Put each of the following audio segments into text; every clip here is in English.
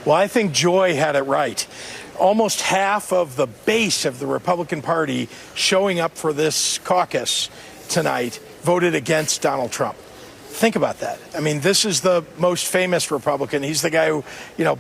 Well, I think Joy had it right. Almost half of the base of the Republican Party showing up for this caucus tonight voted against Donald Trump. Think about that. I mean, this is the most famous Republican. He's the guy who,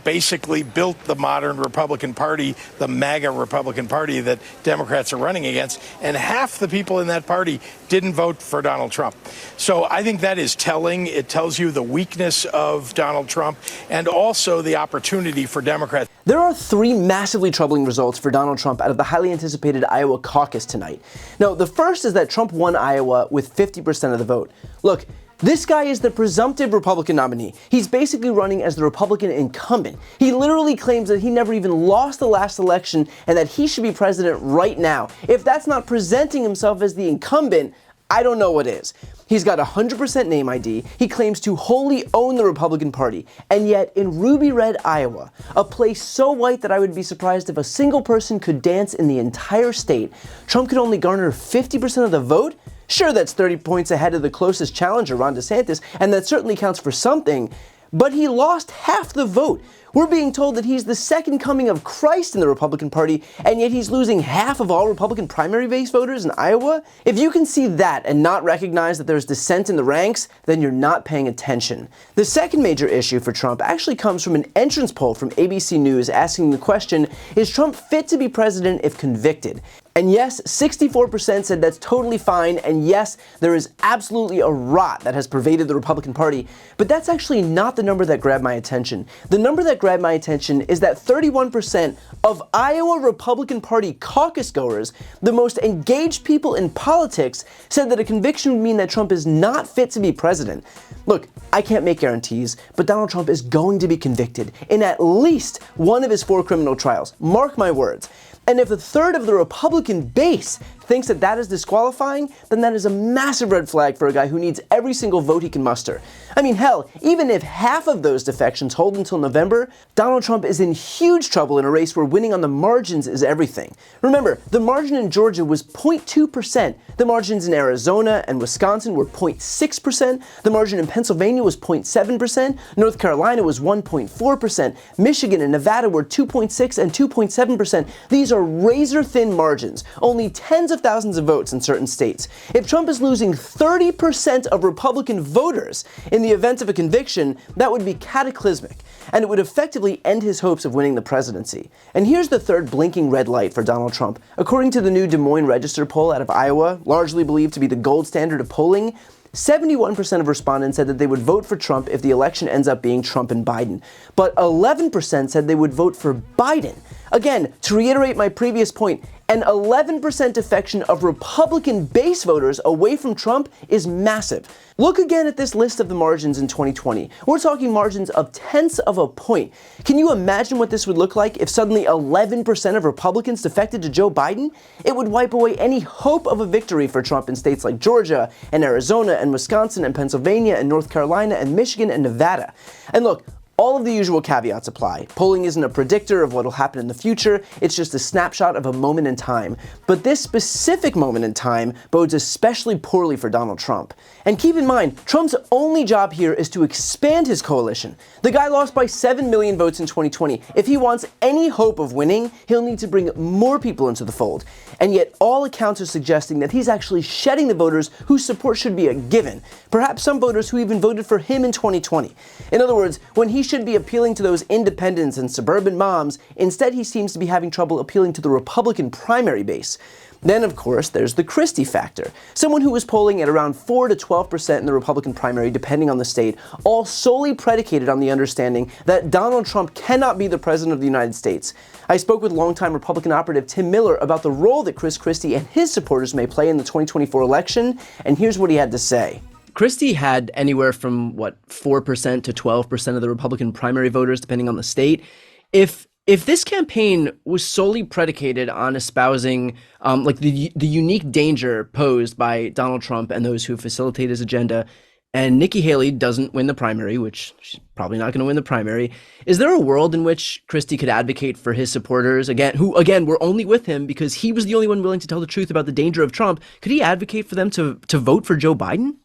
basically built the modern Republican Party, the MAGA Republican Party that Democrats are running against. And half the people in that party didn't vote for Donald Trump. So I think that is telling. It tells you the weakness of Donald Trump and also the opportunity for Democrats. There are three massively troubling results for Donald Trump out of the highly anticipated Iowa caucus tonight. Now, the first is that Trump won Iowa with 50% of the vote. Look, this guy is the presumptive Republican nominee. He's basically running as the Republican incumbent. He literally claims that he never even lost the last election and that he should be president right now. If that's not presenting himself as the incumbent, I don't know what is. He's got 100% name ID. He claims to wholly own the Republican Party. And yet, in ruby red Iowa, a place so white that I would be surprised if a single person could dance in the entire state, Trump could only garner 50% of the vote? Sure, that's 30 points ahead of the closest challenger, Ron DeSantis, and that certainly counts for something, but he lost half the vote. We're being told that he's the second coming of Christ in the Republican Party, and yet he's losing half of all Republican primary-based voters in Iowa? If you can see that and not recognize that there's dissent in the ranks, then you're not paying attention. The second major issue for Trump actually comes from an entrance poll from ABC News asking the question, is Trump fit to be president if convicted? And yes, 64% said that's totally fine, and yes, there is absolutely a rot that has pervaded the Republican Party, but that's actually not the number that grabbed my attention. The number that grabbed my attention is that 31% of Iowa Republican Party caucus goers, the most engaged people in politics, said that a conviction would mean that Trump is not fit to be president. Look, I can't make guarantees, but Donald Trump is going to be convicted in at least one of his 4 criminal trials. Mark my words. And if a third of the Republican base thinks that that is disqualifying, then that is a massive red flag for a guy who needs every single vote he can muster. I mean, hell, even if half of those defections hold until November, Donald Trump is in huge trouble in a race where winning on the margins is everything. Remember, the margin in Georgia was 0.2%. The margins in Arizona and Wisconsin were 0.6%. The margin in Pennsylvania was 0.7%. North Carolina was 1.4%. Michigan and Nevada were 2.6 and 2.7%. These are razor-thin margins, only tens of thousands of votes in certain states. If Trump is losing 30% of Republican voters in the event of a conviction, that would be cataclysmic, and it would effectively end his hopes of winning the presidency. And here's the third blinking red light for Donald Trump. According to the new Des Moines Register poll out of Iowa, largely believed to be the gold standard of polling, 71% of respondents said that they would vote for Trump if the election ends up being Trump and Biden. But 11% said they would vote for Biden. Again, to reiterate my previous point, an 11% defection of Republican base voters away from Trump is massive. Look again at this list of the margins in 2020. We're talking margins of tenths of a point. Can you imagine what this would look like if suddenly 11% of Republicans defected to Joe Biden? It would wipe away any hope of a victory for Trump in states like Georgia and Arizona and Wisconsin and Pennsylvania and North Carolina and Michigan and Nevada. And look, all of the usual caveats apply. Polling isn't a predictor of what will happen in the future, it's just a snapshot of a moment in time. But this specific moment in time bodes especially poorly for Donald Trump. And keep in mind, Trump's only job here is to expand his coalition. The guy lost by 7 million votes in 2020. If he wants any hope of winning, he'll need to bring more people into the fold. And yet all accounts are suggesting that he's actually shedding the voters whose support should be a given. Perhaps some voters who even voted for him in 2020. In other words, when he should be appealing to those independents and suburban moms, instead he seems to be having trouble appealing to the Republican primary base. Then, of course, there's the Christie factor. Someone who was polling at around 4 to 12% in the Republican primary, depending on the state, all solely predicated on the understanding that Donald Trump cannot be the president of the United States. I spoke with longtime Republican operative Tim Miller about the role that Chris Christie and his supporters may play in the 2024 election, and here's what he had to say. Christie had anywhere from, 4% to 12% of the Republican primary voters, depending on the state. If this campaign was solely predicated on espousing the unique danger posed by Donald Trump and those who facilitate his agenda, and Nikki Haley doesn't win the primary, which she's probably not going to win the primary, is there a world in which Christie could advocate for his supporters, who were only with him because he was the only one willing to tell the truth about the danger of Trump? Could he advocate for them to vote for Joe Biden?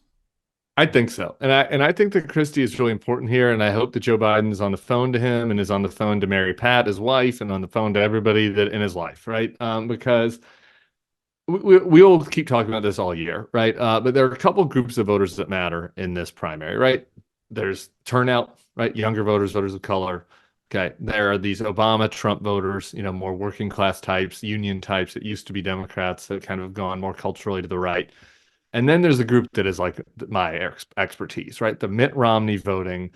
I think so. And I think that Christie is really important here. And I hope that Joe Biden is on the phone to him and is on the phone to Mary Pat, his wife, and on the phone to everybody that in his life, right? Because we'll keep talking about this all year, right? But there are a couple groups of voters that matter in this primary, right? There's turnout, right? Younger voters, voters of color. Okay. There are these Obama, Trump voters, more working class types, union types that used to be Democrats that kind of have gone more culturally to the right. And then there's a group that is like my expertise, right? The Mitt Romney voting,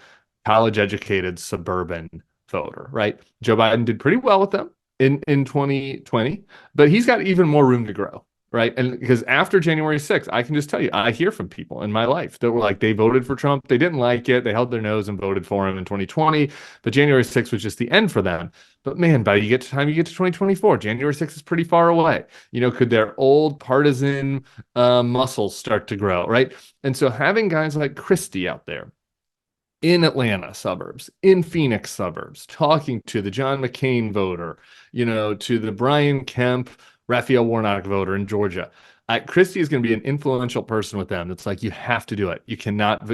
college educated suburban voter, right? Joe Biden did pretty well with them in 2020, but he's got even more room to grow, right? And because after January 6th, I can just tell you, I hear from people in my life that were like, they voted for Trump, they didn't like it, they held their nose and voted for him in 2020, but January 6th was just the end for them. But man, by the time you get to 2024, January 6th is pretty far away. Could their old partisan muscles start to grow, right? And so having guys like Christie out there in Atlanta suburbs, in Phoenix suburbs, talking to the John McCain voter, to the Brian Kemp, Raphael Warnock voter in Georgia. Christie is going to be an influential person with them. It's like, you have to do it. You cannot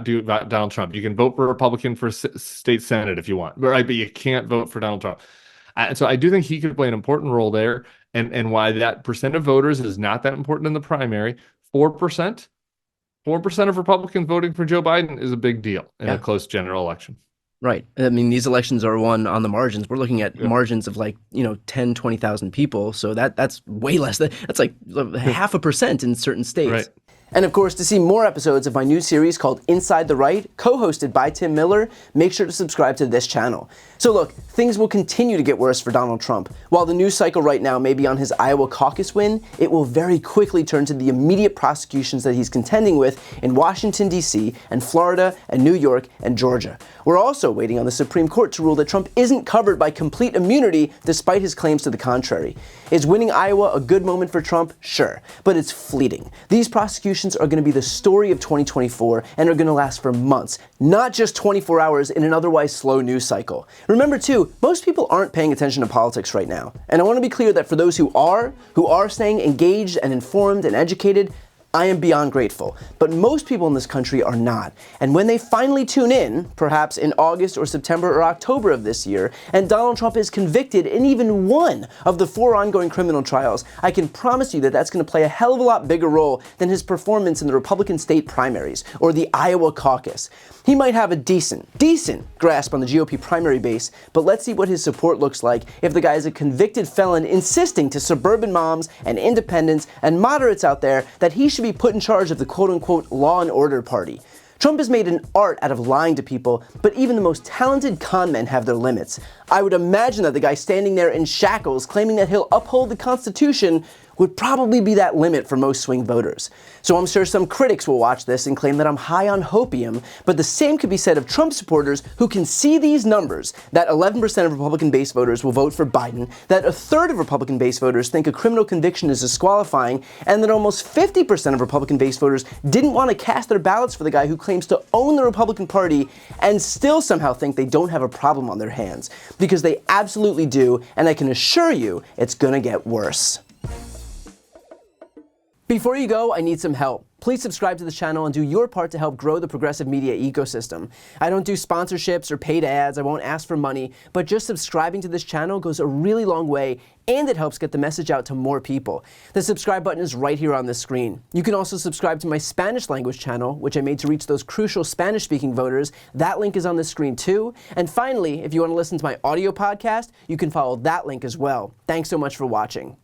do Donald Trump. You can vote for a Republican for state Senate if you want, right? But you can't vote for Donald Trump. So I do think he could play an important role there. And why that percent of voters is not that important in the primary, 4%. 4% of Republicans voting for Joe Biden is a big deal in a close general election. Right. I mean, these elections are won on the margins. We're looking at margins of 10, 20,000 people. So that's way less. That's like 0.5% in certain states. Right. And of course, to see more episodes of my new series called Inside the Right, co-hosted by Tim Miller, make sure to subscribe to this channel. So look, things will continue to get worse for Donald Trump. While the news cycle right now may be on his Iowa caucus win, it will very quickly turn to the immediate prosecutions that he's contending with in Washington, D.C., and Florida, and New York, and Georgia. We're also waiting on the Supreme Court to rule that Trump isn't covered by complete immunity despite his claims to the contrary. Is winning Iowa a good moment for Trump? Sure, but it's fleeting. These prosecutions are going to be the story of 2024 and are going to last for months, not just 24 hours in an otherwise slow news cycle. Remember too, most people aren't paying attention to politics right now. And I want to be clear that for those who are staying engaged and informed and educated, I am beyond grateful, but most people in this country are not. And when they finally tune in, perhaps in August or September or October of this year, and Donald Trump is convicted in even one of the 4 ongoing criminal trials, I can promise you that that's going to play a hell of a lot bigger role than his performance in the Republican state primaries or the Iowa caucus. He might have a decent grasp on the GOP primary base, but let's see what his support looks like if the guy is a convicted felon insisting to suburban moms and independents and moderates out there that he should be put in charge of the quote-unquote law and order party. Trump has made an art out of lying to people, but even the most talented con men have their limits. I would imagine that the guy standing there in shackles claiming that he'll uphold the Constitution would probably be that limit for most swing voters. So I'm sure some critics will watch this and claim that I'm high on hopium, but the same could be said of Trump supporters who can see these numbers, that 11% of Republican base voters will vote for Biden, that a third of Republican base voters think a criminal conviction is disqualifying, and that almost 50% of Republican base voters didn't want to cast their ballots for the guy who claims to own the Republican Party and still somehow think they don't have a problem on their hands. Because they absolutely do, and I can assure you it's gonna get worse. Before you go, I need some help. Please subscribe to this channel and do your part to help grow the progressive media ecosystem. I don't do sponsorships or paid ads, I won't ask for money, but just subscribing to this channel goes a really long way, and it helps get the message out to more people. The subscribe button is right here on the screen. You can also subscribe to my Spanish language channel, which I made to reach those crucial Spanish-speaking voters. That link is on the screen too. And finally, if you want to listen to my audio podcast, you can follow that link as well. Thanks so much for watching.